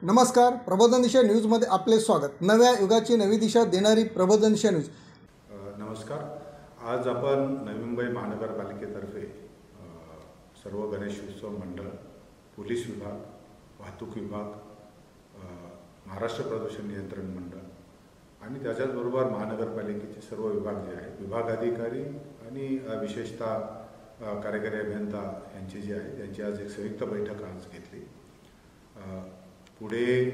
नमस्कार, प्रबोधन दिशा न्यूजमध्ये आपले स्वागत। नव्या युगाची नवी दिशा देणारी प्रबोधन दिशा न्यूज। नमस्कार। आज आपण नवी मुंबई महानगरपालिकेतर्फे सर्व गणेश उत्सव मंडळ, पोलीस विभाग, वाहतूक विभाग, महाराष्ट्र प्रदूषण नियंत्रण मंडळ आणि त्याच्याचबरोबर महानगरपालिकेचे सर्व विभाग जे आहेत, विभाग अधिकारी आणि विशेषतः कार्यकारी अभियंता यांची जी आहे त्यांची आज एक संयुक्त बैठक आज घेतली। पुढे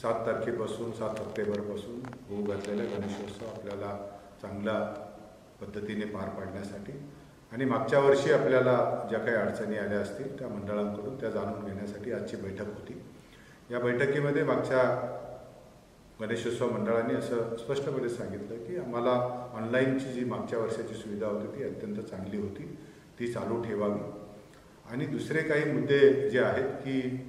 7 तारखेपासून 7 ऑक्टोबरपासून होऊ घातलेला गणेशोत्सव आपल्याला चांगल्या पद्धतीने पार पाडण्यासाठी आणि मागच्या वर्षी आपल्याला ज्या काही अडचणी आल्या असतील त्या मंडळांकडून त्या जाणून घेण्यासाठी आजची बैठक होती। या बैठकीमध्ये मागच्या गणेशोत्सव मंडळांनी असं स्पष्टपणे सांगितलं की आम्हाला ऑनलाईनची जी मागच्या वर्षाची सुविधा होती ती अत्यंत चांगली होती, ती चालू ठेवावी आणि दुसरे काही मुद्दे जे आहेत की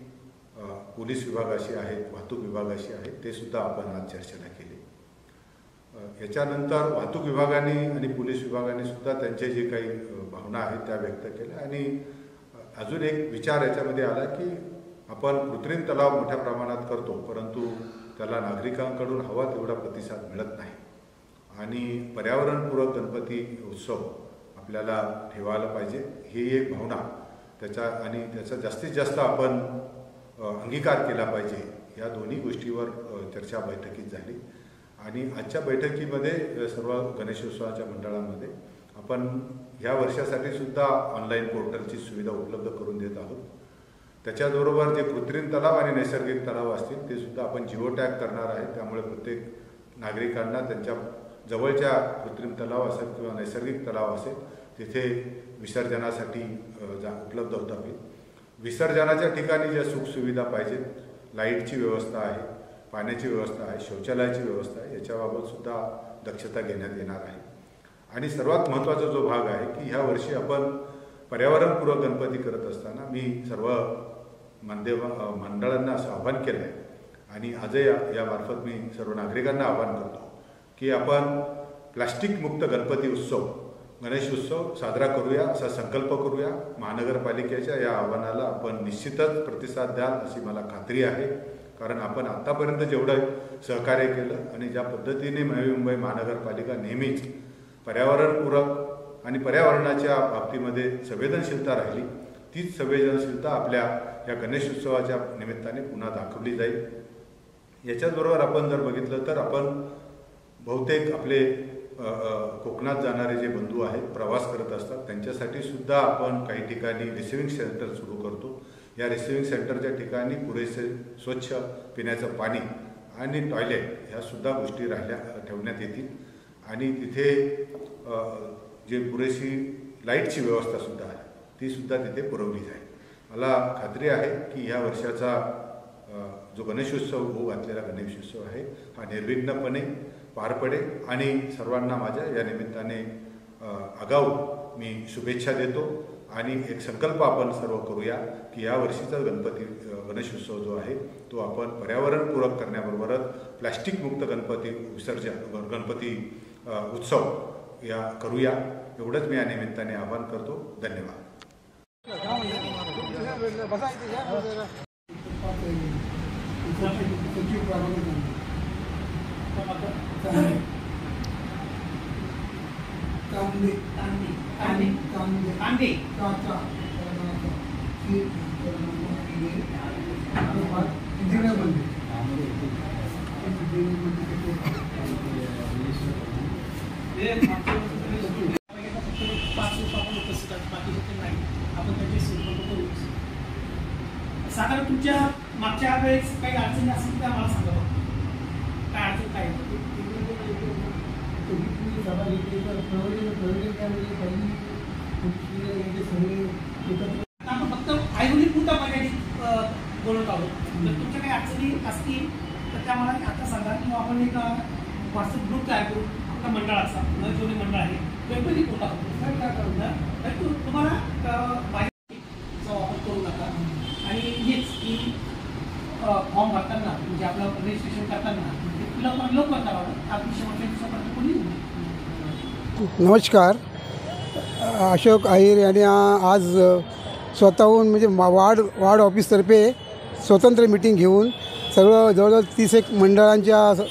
पोलीस विभागाशी आहेत, वाहतूक विभागाशी आहेत, ते सुद्धा आपण आज चर्चेला केले। याच्यानंतर वाहतूक विभागाने आणि पोलीस विभागाने सुद्धा त्यांचे जे काही भावना आहेत त्या व्यक्त केल्या आणि अजून एक विचार याच्यामध्ये आला की आपण कृत्रिम तलाव मोठ्या प्रमाणात करतो, परंतु त्याला नागरिकांकडून हवा तेवढा प्रतिसाद मिळत नाही आणि पर्यावरणपूरक गणपती उत्सव आपल्याला ठेवायला पाहिजे ही एक भावना त्याचा जास्तीत जास्त आपण अंगीकार केला पाहिजे। या दोन्ही गोष्टीवर चर्चा बैठकीत झाली आणि आजच्या बैठकीमध्ये सर्व गणेशोत्सवाच्या मंडळांमध्ये आपण ह्या वर्षासाठी सुद्धा ऑनलाईन पोर्टलची सुविधा उपलब्ध करून देत आहोत। त्याच्याबरोबर जे कृत्रिम तलाव आणि नैसर्गिक तलाव असतील ते सुद्धा आपण जिओ टॅग करणार आहे, त्यामुळे प्रत्येक नागरिकांना त्यांच्या जवळच्या कृत्रिम तलाव असेल किंवा नैसर्गिक तलाव असेल तिथे विसर्जनासाठी उपलब्ध होता होईल। विसर्जनाच्या ठिकाणी ज्या सुखसुविधा पाहिजेत, लाईटची व्यवस्था आहे, पाण्याची व्यवस्था आहे, शौचालयाची व्यवस्था आहे, याच्याबाबत सुद्धा दक्षता घेण्यात येणार आहे। आणि सर्वात महत्त्वाचा जो भाग आहे की ह्या वर्षी आपण पर्यावरणपूरक गणपती करत असताना मी सर्व मंडळांना असं आवाहन केलं आहे आणि आजही यामार्फत मी सर्व नागरिकांना आवाहन करतो की आपण प्लास्टिक मुक्त गणपती उत्सव, गणेश उत्सव साजरा करूया, असा संकल्प करूया। महानगरपालिकेच्या या आव्हानाला आपण निश्चितच प्रतिसाद द्याल अशी मला खात्री आहे, कारण आपण आतापर्यंत जेवढं सहकार्य केलं आणि ज्या पद्धतीने नवी मुंबई महानगरपालिका नेहमीच पर्यावरणपूरक आणि पर्यावरणाच्या बाबतीमध्ये संवेदनशीलता राहिली, तीच संवेदनशीलता आपल्या या गणेश उत्सवाच्या निमित्ताने पुन्हा दाखवली जाईल। याच्याचबरोबर आपण जर बघितलं तर आपण बहुतेक आपले कोकणात जाणारे जे बंधू आहेत, प्रवास करत असतात, त्यांच्यासाठी सुद्धा आपण काही ठिकाणी रिसिव्हिंग सेंटर सुरू करतो। या रिसिव्हिंग सेंटरच्या ठिकाणी पुरेसे स्वच्छ पिण्याचं पाणी आणि टॉयलेट ह्या सुद्धा गोष्टी ठेवण्यात येतील आणि तिथे जे पुरेशी लाईटची व्यवस्था सुद्धा आहे ती सुद्धा तिथे पुरवली जाईल। मला खात्री आहे की ह्या वर्षाचा जो गणेशोत्सव होऊ घातलेला गणेशोत्सव आहे हा निर्विघ्नपणे पार पडेल आणि सर्वांना माझ्या या निमित्ताने आगाऊ मी शुभेच्छा देतो आणि एक संकल्प आपण सर्व करूया की या वर्षीचा गणेशोत्सव जो आहे तो आपण पर्यावरणपूरक करण्याबरोबरच प्लास्टिक मुक्त गणपती उत्सव या करूया, एवढंच मी या निमित्ताने आवाहन करतो। धन्यवाद। साधारण तुमच्या मागच्या वेळेस काही अडचणी असतील त्या मला सांगा, काय अडचण काय आपण फक्त आयोजित पुरता मर्यादित बोलत आहोत। जर तुमच्या काही अडचणी असतील तर त्या मला आता सांगा किंवा आपण एक व्हॉट्सअप ग्रुप तयार करू आपल्या मंडळाचा, नवजोडी मंडळ आहे गणपती कोणता होतो तुम्हाला वापर करू नका आणि हेच की फॉर्म भरताना म्हणजे आपलं रजिस्ट्रेशन करताना लवकर करावं, अगदी शेवटच्या दिवसापर्यंत कोणी नमस्कार, अशोक अहिर यांनी आज स्वतःहून म्हणजे वार्ड ऑफिसतर्फे स्वतंत्र मीटिंग घेऊन सर्व जवळजवळ 31 मंडळांच्या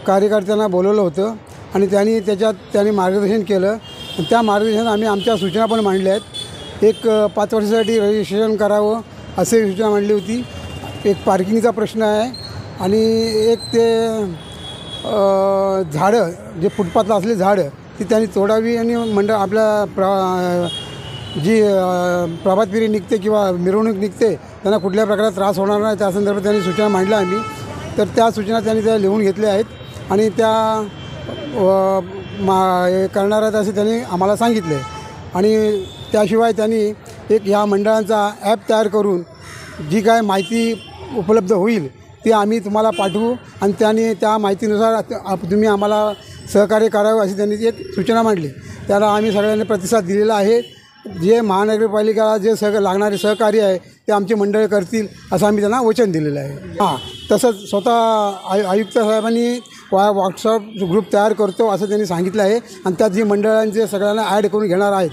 कार्यकर्त्यांना बोलवलं होतं आणि त्यांनी मार्गदर्शन केलं आणि त्या मार्गदर्शनात आम्ही आमच्या सूचना पण मांडल्या आहेत. एक 5 वर्षासाठी रजिस्ट्रेशन करावं असे सूचना मांडली होती. एक पार्किंगचा प्रश्न आहे आणि एक ते झाडं जे फुटपाथला असले झाडं ती त्यांनी तोडावी आणि मंडळ आपल्या जी प्रभात फेरी निघते किंवा मिरवणूक निघते त्यांना कुठल्या प्रकारात त्रास होणार नाही त्या संदर्भात त्यांनी सूचना मांडल्या आम्ही. तर त्या सूचना त्यांनी त्या लिहून घेतल्या आहेत आणि त्या करणार आहेत असे त्यांनी आम्हाला सांगितले. आणि त्याशिवाय त्यांनी एक ह्या मंडळांचा ॲप तयार करून जी काय माहिती उपलब्ध होईल ती आम्ही तुम्हाला पाठवू आणि त्या माहितीनुसार तुम्ही आम्हाला सहकार्य करावं अशी त्यांनी एक सूचना मांडली. त्याला आम्ही सगळ्यांनी प्रतिसाद दिलेला आहे. जे महानगरपालिकेला जे लागणारे सहकार्य आहे ते आमचे मंडळ करतील असं आम्ही त्यांना वचन दिलेलं आहे. तसंच स्वतः आयुक्त साहेबांनी व्हॉट्सअप ग्रुप तयार करतो असं त्यांनी सांगितलं आहे आणि त्यात जी मंडळांचे सगळ्यांना ॲड करून घेणार आहेत.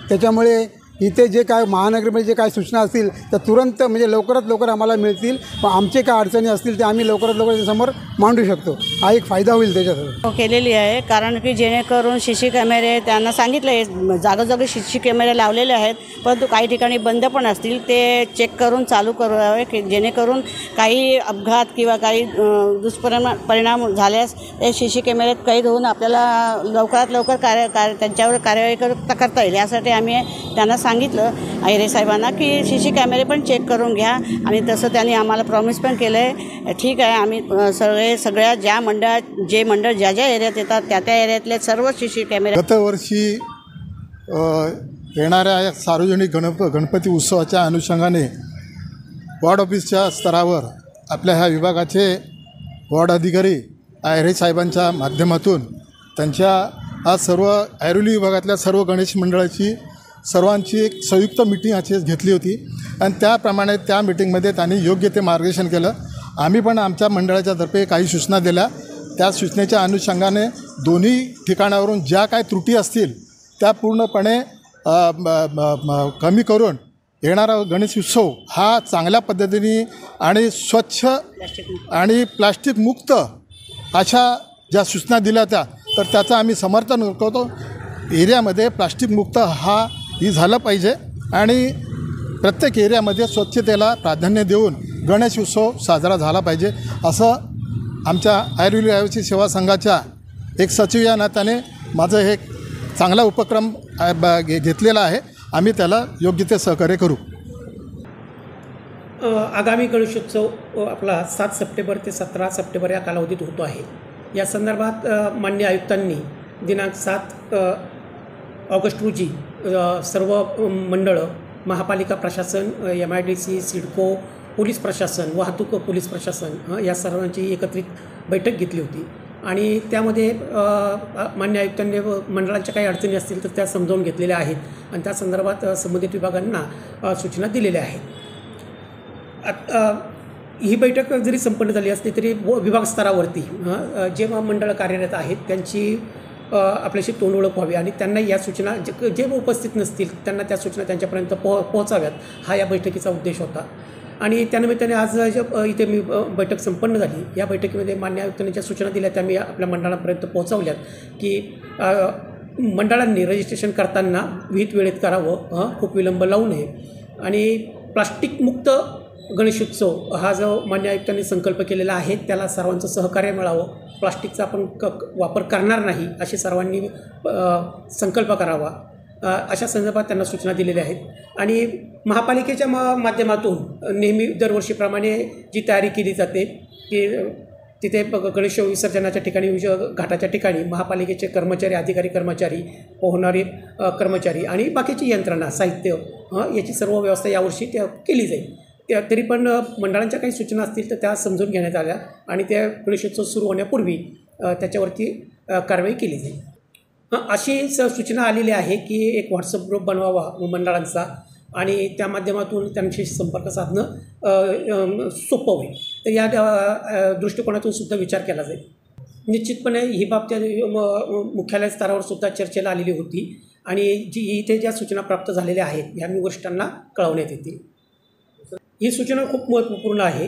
त्याच्यामुळे इथे जे काय महानगरमध्ये जे काय सूचना असतील त्या तुरंत म्हणजे लवकरात लवकर आम्हाला मिळतील. आमचे काय अडचणी असतील ते आम्ही लवकरात लवकर त्यासमोर मांडू शकतो. हा एक फायदा होईल त्याच्यात केलेली आहे. कारण की जेणेकरून CC कॅमेरे त्यांना सांगितलं आहे जागोजागी CC कॅमेरे लावलेले आहेत परंतु काही ठिकाणी बंद पण असतील ते चेक करून चालू करावे की जेणेकरून काही अपघात किंवा काही परिणाम झाल्यास ते CC कॅमेऱ्यात कैद होऊन आपल्याला लवकरात लवकर त्यांच्यावर कार्यवाही करता येईल. यासाठी आम्ही त्यांना सांगितलं आहिरे साहेबांना की CC कॅमेरे पण चेक करून घ्या आणि तसं त्यांनी आम्हाला प्रॉमिस पण केलं आहे. ठीक आहे आम्ही सगळ्या ज्या मंडळ ज्या एरियात येतात त्या एरियातले सर्व CC कॅमेरे गतवर्षी येणाऱ्या सार्वजनिक गणपती उत्सवाच्या अनुषंगाने वॉर्ड ऑफिसच्या स्तरावर आपल्या ह्या विभागाचे वॉर्ड अधिकारी आहिरे साहेबांच्या माध्यमातून त्यांच्या आज सर्व ऐरोली विभागातल्या सर्व गणेश मंडळाची सर्वांची एक संयुक्त मीटिंग अशी घेतली होती आणि त्याप्रमाणे त्या मीटिंगमध्ये त्यांनी योग्य ते मार्गदर्शन केलं. आम्ही पण आमच्या मंडळाच्या तर्फे काही सूचना दिल्या. त्या सूचनेच्या अनुषंगाने दोन्ही ठिकाणावरून ज्या काही त्रुटी असतील त्या पूर्णपणे कमी करून येणारा गणेश उत्सव हा चांगल्या पद्धतीने आणि स्वच्छ आणि प्लास्टिक मुक्त अशा ज्या सूचना दिल्या तर त्याचं आम्ही समर्थन करतो. एरियामध्ये प्लास्टिक मुक्त ही झालं पाहिजे आणि प्रत्येक एरियामध्ये स्वच्छतेला प्राधान्य देऊन गणेश उत्सव साजरा झाला पाहिजे असं आमच्या ऐरोली रहिवासी सेवा संघाच्या एक सचिव या नात्याने माझं हे चांगला उपक्रम घेतलेला आहे. आम्ही त्याला योग्य ते सहकार्य करू. आगामी गणेशोत्सव आपला 7 सप्टेंबर ते 17 सप्टेंबर या कालावधीत होतो आहे. या संदर्भात माननीय आयुक्तांनी दिनांक 7 ऑगस्ट रोजी सर्व मंडळं महापालिका प्रशासन MIDC सिडको पोलीस प्रशासन वाहतूक पोलीस प्रशासन या सर्वांची एकत्रित बैठक घेतली होती आणि त्यामध्ये मान्य आयुक्तांनी मंडळांच्या काही अडचणी असतील तर त्या समजावून घेतलेल्या आहेत आणि त्या संदर्भात संबंधित विभागांना सूचना दिलेल्या आहेत. ही बैठक जरी संपन्न झाली असली तरी विभाग स्तरावरती जे मंडळं कार्यरत आहेत त्यांची आपल्याशी तोंड ओळख व्हावी आणि त्यांना या सूचना जे उपस्थित नसतील त्यांना त्या सूचना त्यांच्यापर्यंत पोहोचाव्यात हा या बैठकीचा उद्देश होता. आणि त्यानिमित्ताने आज इथे मी बैठक संपन्न झाली. या बैठकीमध्ये मान्य आयुक्तांनी ज्या सूचना दिल्या त्या मी आपल्या मंडळापर्यंत पोहोचवल्यात की मंडळांनी रजिस्ट्रेशन करताना विहित वेळेत करावं, खूप विलंब लावू नये आणि प्लास्टिकमुक्त गणेशोत्सव हा जो मान्य आयुक्तांनी संकल्प केलेला आहे त्याला सर्वांचं सहकार्य मिळावं. प्लास्टिकचा आपण वापर करणार नाही असे सर्वांनी संकल्प करावा अशा संदर्भात त्यांना सूचना दिलेल्या आहेत. आणि महापालिकेच्या माध्यमातून नेहमी दरवर्षीप्रमाणे जी तयारी केली जाते की तिथे गणेश विसर्जनाच्या ठिकाणी घाटाच्या ठिकाणी महापालिकेचे कर्मचारी अधिकारी कर्मचारी पोहणारे कर्मचारी आणि बाकीची यंत्रणा साहित्य याची सर्व व्यवस्था यावर्षी केली जाईल. तरी पण मंडळांच्या काही सूचना असतील तर त्या समजून घेण्यात आल्या आणि त्या गणेशोत्सव सुरू होण्यापूर्वी त्याच्यावरती कारवाई केली जाईल. अशी सूचना आलेली आहे की एक व्हॉट्सअप ग्रुप बनवावा मंडळांचा आणि त्या माध्यमातून त्यांच्याशी संपर्क साधणं सोपं होईल. तर या दृष्टिकोनातून सुद्धा विचार केला जाईल. निश्चितपणे ही बाब त्या मुख्यालय स्तरावर सुद्धा चर्चेला आलेली होती आणि इथे ज्या सूचना प्राप्त झालेल्या आहेत ह्या मी वरिष्ठांना कळवण्यात येतील. ही सूचना खूप महत्त्वपूर्ण आहे.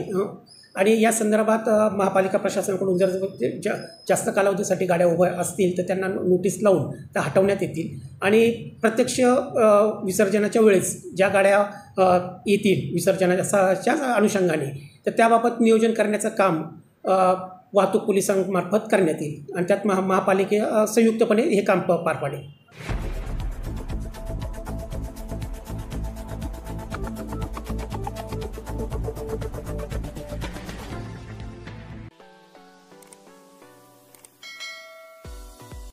आणि या संदर्भात महापालिका प्रशासनाकडून जर जास्त कालावधीसाठी गाड्या उभ्या असतील तर त्यांना नोटीस लावून त्या हटवण्यात येतील आणि प्रत्यक्ष विसर्जनाच्या वेळेस ज्या गाड्या येतील विसर्जनाच्या अनुषंगाने तर त्याबाबत नियोजन करण्याचं काम वाहतूक पोलिसांमार्फत करण्यात येईल आणि त्यात महापालिके संयुक्तपणे हे काम पार पाडेल.